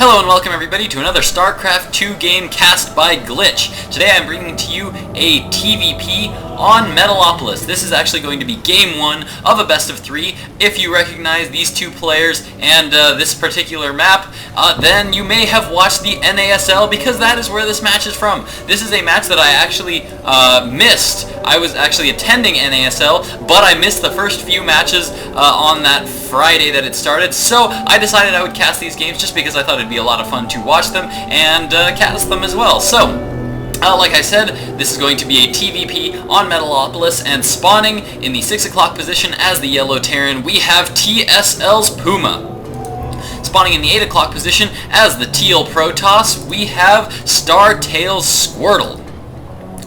Hello and welcome everybody to another StarCraft 2 game cast by Glitch. Today I'm bringing to you a TVP on Metalopolis. This is actually going to be game 1 of a best of 3. If you recognize these two players and this particular map, then you may have watched the NASL because that is where this match is from. This is a match that I actually missed. I was actually attending NASL, but I missed the first few matches on that Friday that it started, so I decided I would cast these games just because I thought it'd be a lot of fun to watch them and cast them as well. So, like I said, this is going to be a TVP on Metalopolis, and spawning in the 6 o'clock position as the yellow Terran, we have TSLPuMa. Spawning in the 8 o'clock position as the teal Protoss, we have STSquirtle.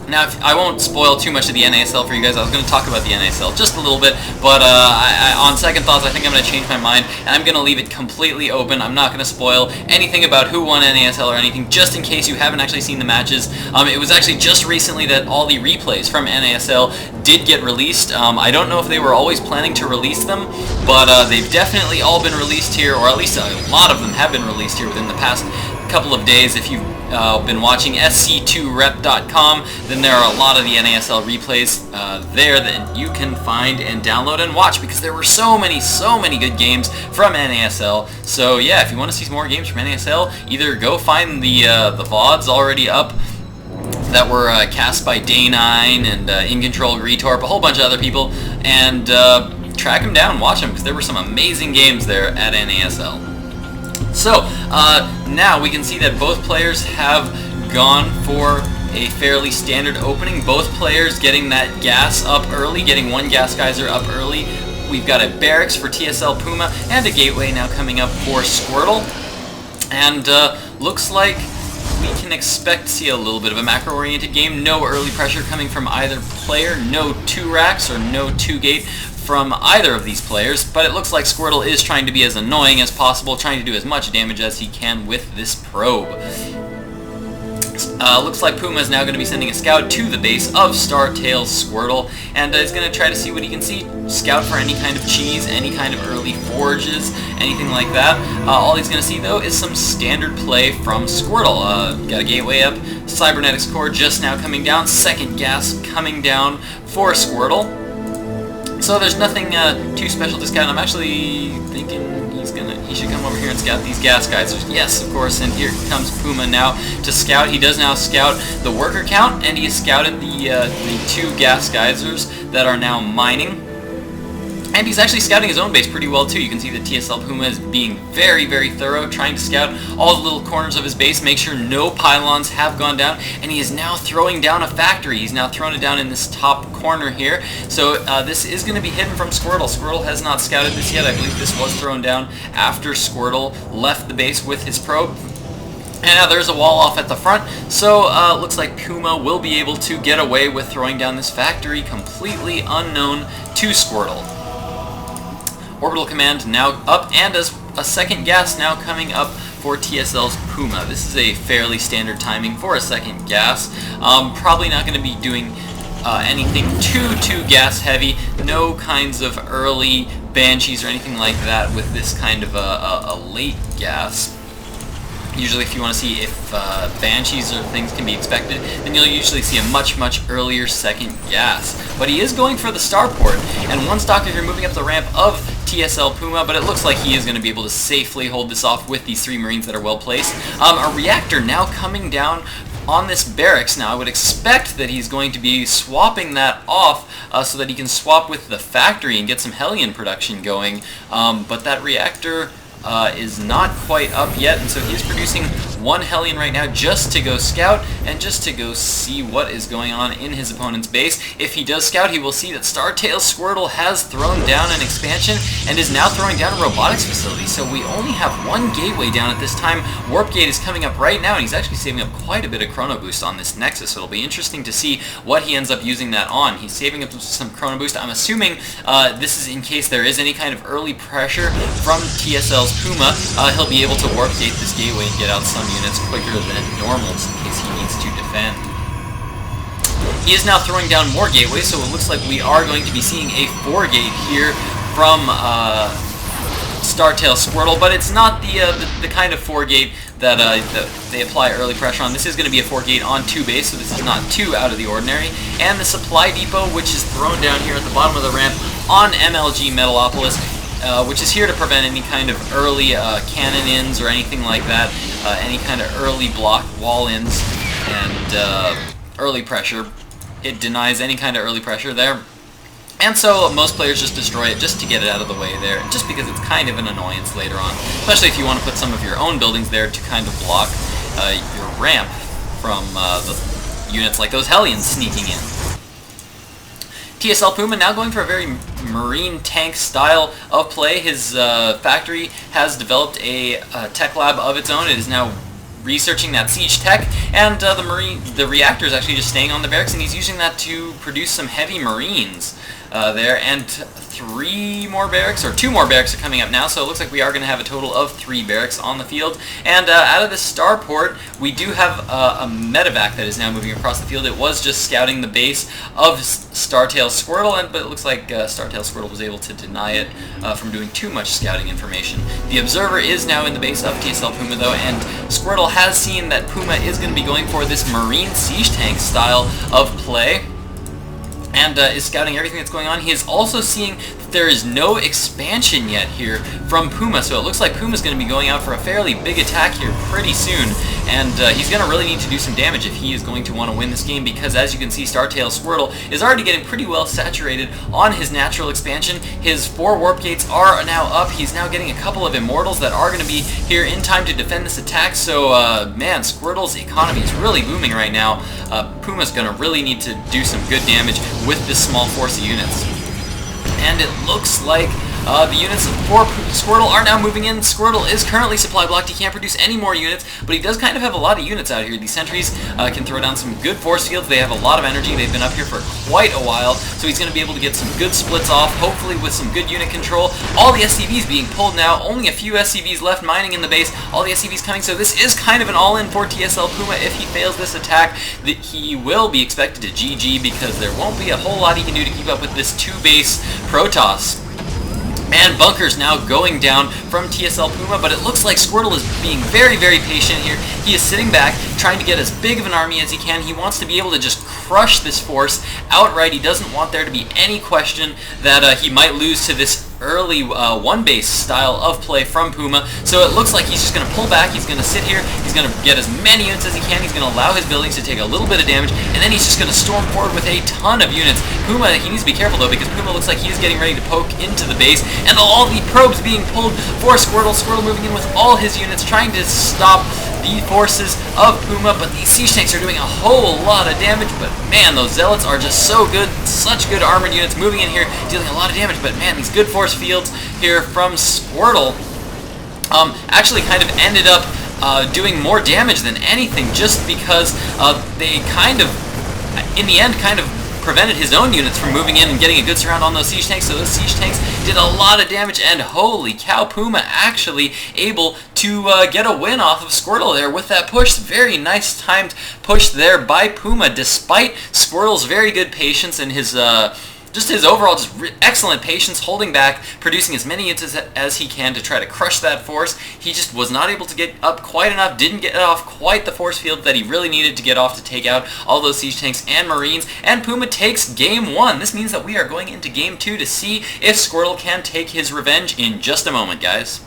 Now, I won't spoil too much of the NASL for you guys. I was going to talk about the NASL just a little bit, but on second thoughts, I think I'm going to change my mind, and I'm going to leave it completely open. I'm not going to spoil anything about who won NASL or anything, just in case you haven't actually seen the matches. It was actually just recently that all the replays from NASL did get released. I don't know if they were always planning to release them, but they've definitely all been released here, or at least a lot of them have been released here within the past couple of days. If you've been watching SC2rep.com, then there are a lot of the NASL replays there that you can find and download and watch, because there were so many good games from NASL. So yeah, if you want to see some more games from NASL, either go find the VODs already up that were cast by Day9 and In Control Retorp, a whole bunch of other people, and track them down, watch them, because there were some amazing games there at NASL. So, now we can see that both players have gone for a fairly standard opening. Both players getting that gas up early, getting one gas geyser up early. We've got a barracks for TSLPuMa and a gateway now coming up for Squirtle. And looks like we can expect to see a little bit of a macro-oriented game. No early pressure coming from either player, no 2 racks or no 2 gate from either of these players, but it looks like Squirtle is trying to be as annoying as possible, trying to do as much damage as he can with this probe. Looks like Puma is now going to be sending a scout to the base of STSquirtle, and is going to try to see what he can see. Scout for any kind of cheese, any kind of early forges, anything like that. All he's going to see, though, is some standard play from Squirtle. Got a gateway up, cybernetics core just now coming down, second gas coming down for Squirtle. So there's nothing too special to scout. I'm actually thinking he should come over here and scout these gas geysers. Yes, of course, and here comes Puma now to scout. He does now scout the worker count, and he has scouted the 2 gas geysers that are now mining. And he's actually scouting his own base pretty well too. You can see that TSLPuMa is being very thorough, trying to scout all the little corners of his base, make sure no pylons have gone down, and he is now throwing down a factory. He's now thrown it down in this top corner here. So this is going to be hidden from Squirtle. Squirtle has not scouted this yet. I believe this was thrown down after Squirtle left the base with his probe. And now there's a wall off at the front, so looks like Puma will be able to get away with throwing down this factory completely unknown to Squirtle. Orbital command now up, and as a second gas now coming up for TSLPuMa. This is a fairly standard timing for a second gas. Probably not going to be doing anything too gas heavy. No kinds of early banshees or anything like that with this kind of a late gas. Usually if you want to see if banshees or things can be expected, then you'll usually see a much earlier second gas. But he is going for the starport, and one stock if you're moving up the ramp of TSLPuMa, but it looks like he is going to be able to safely hold this off with these 3 Marines that are well placed. A reactor now coming down on this barracks. Now I would expect that he's going to be swapping that off so that he can swap with the factory and get some Hellion production going, but that reactor is not quite up yet, and so he's producing 1 Hellion right now just to go scout and just to go see what is going on in his opponent's base. If he does scout, he will see that STSquirtle has thrown down an expansion and is now throwing down a robotics facility. So we only have 1 gateway down at this time. Warp gate is coming up right now, and he's actually saving up quite a bit of chrono boost on this Nexus, so it'll be interesting to see what he ends up using that on. He's saving up some chrono boost. I'm assuming this is in case there is any kind of early pressure from TSLPuMa. He'll be able to warp gate this gateway and get out some units quicker than normals in case he needs to defend. He is now throwing down more gateways, so it looks like we are going to be seeing a 4 gate here from STSquirtle, but it's not the kind of 4-gate that they apply early pressure on. This is going to be a 4-gate on 2 base, so this is not too out of the ordinary. And the supply depot, which is thrown down here at the bottom of the ramp on MLG Metalopolis, which is here to prevent any kind of early cannon-ins or anything like that, any kind of early block wall-ins and early pressure. It denies any kind of early pressure there. And so most players just destroy it just to get it out of the way there, just because it's kind of an annoyance later on, especially if you want to put some of your own buildings there to kind of block your ramp from the units like those Hellions sneaking in. TSLPuMa now going for a very marine tank style of play. His factory has developed a tech lab of its own. It is now researching that siege tech, and the reactor is actually just staying on the barracks, and he's using that to produce some heavy marines there, and 3 more barracks, or 2 more barracks are coming up now, so it looks like we are going to have a total of 3 barracks on the field. And out of the starport, we do have a medevac that is now moving across the field. It was just scouting the base of STSquirtle, but it looks like STSquirtle was able to deny it from doing too much scouting information. The observer is now in the base of TSLPuMa though, and Squirtle has seen that Puma is going to be going for this marine siege tank style of play, and is scouting everything that's going on. He is also seeing that there is no expansion yet here from Puma, so it looks like Puma's going to be going out for a fairly big attack here pretty soon, and he's going to really need to do some damage if he is going to want to win this game, because as you can see, STSquirtle is already getting pretty well saturated on his natural expansion. His 4 warp gates are now up. He's now getting a couple of immortals that are going to be here in time to defend this attack, so man, Squirtle's economy is really booming right now. Puma's going to really need to do some good damage with this small force of units. And it looks like the units for Squirtle are now moving in. Squirtle is currently supply blocked. He can't produce any more units, but he does kind of have a lot of units out here. These sentries can throw down some good force fields. They have a lot of energy. They've been up here for quite a while, so he's going to be able to get some good splits off, hopefully with some good unit control. All the SCVs being pulled now. Only a few SCVs left mining in the base. All the SCVs coming, so this is kind of an all-in for TSLPuMa. If he fails this attack, he will be expected to GG, because there won't be a whole lot he can do to keep up with this 2-base Protoss. And bunkers now going down from TSLPuMa, but it looks like Squirtle is being very, very patient here. He is sitting back, trying to get as big of an army as he can. He wants to be able to just crush this force outright. He doesn't want there to be any question that he might lose to this early 1-base style of play from Puma. So it looks like he's just going to pull back. He's going to sit here. He's going to get as many units as he can. He's going to allow his buildings to take a little bit of damage, and then he's just going to storm forward with a ton of units. Puma, he needs to be careful though, because Puma looks like he's getting ready to poke into the base, and all the probes being pulled for Squirtle. Squirtle moving in with all his units, trying to stop the forces of Puma, but these siege tanks are doing a whole lot of damage. But man, those zealots are just so good, such good armored units moving in here, dealing a lot of damage. But man, these good force fields here from Squirtle actually kind of ended up doing more damage than anything, just because they kind of, in the end, kind of prevented his own units from moving in and getting a good surround on those siege tanks. So those siege tanks did a lot of damage, and holy cow, Puma actually able to get a win off of Squirtle there with that push. Very nice timed push there by Puma, despite Squirtle's very good patience and his just his overall excellent patience, holding back, producing as many units as he can to try to crush that force. He just was not able to get up quite enough, didn't get off quite the force field that he really needed to get off to take out all those siege tanks and marines, and Puma takes game 1. This means that we are going into game 2 to see if Squirtle can take his revenge in just a moment, guys.